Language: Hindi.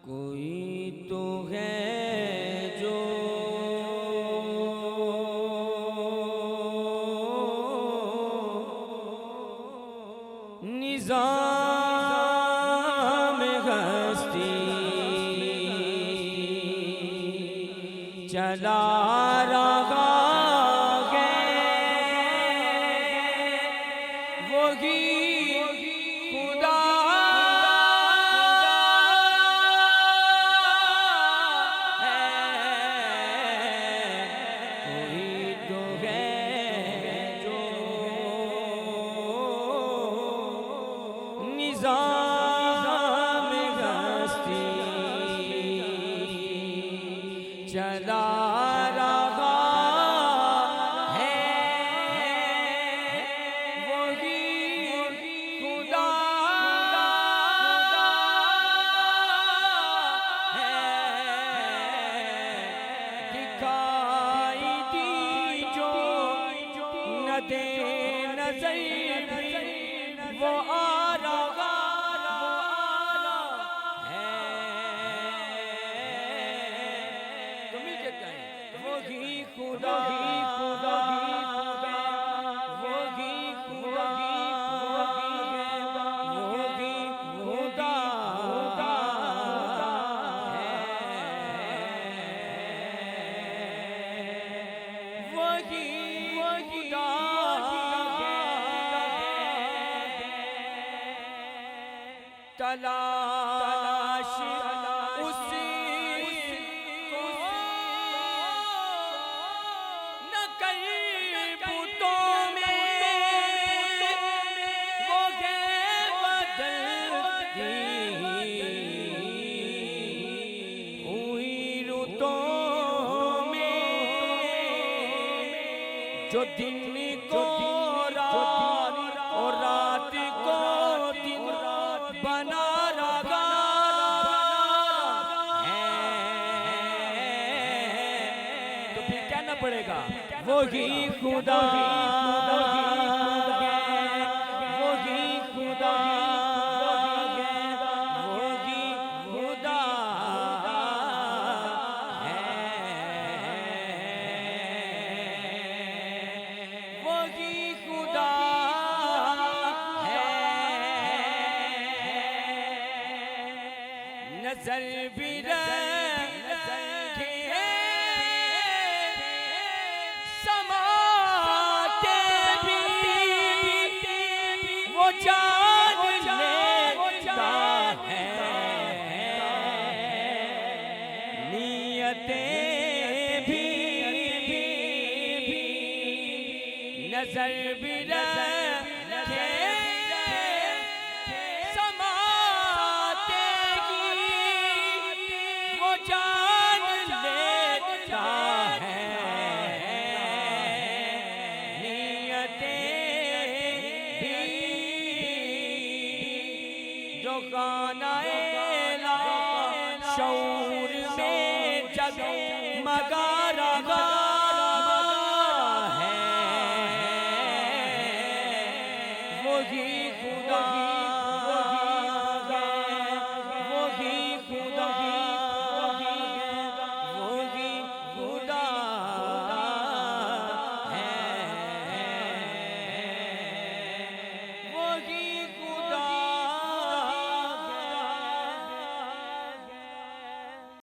कोई तो है जो निज़ाम हस्ती चला रहा है, वही खुदा निज़ाम हस्ती चला रहा है, वही खुदा है। दिखाई दी जो न दे नज़र वो आ रहा है। तो मिल के कहें वही खुदा, वही खुदा, वही खुदा, वही खुदा है, वही खुदा तलाश उसी को न कर बुतों में, वो है बदलती हुई रुतों में, जो दिन को रात और रात को दिन बना रहा है। तो फिर कहना पड़ेगा वही खुदा, वही खुदा, वही खुदा है, वही खुदा नजर भी रखे समाते भी वो जान लेता है, नियतें भी नजर भी रखे जान लेता है, नियतें भी जो खाना शऊर में जगमगा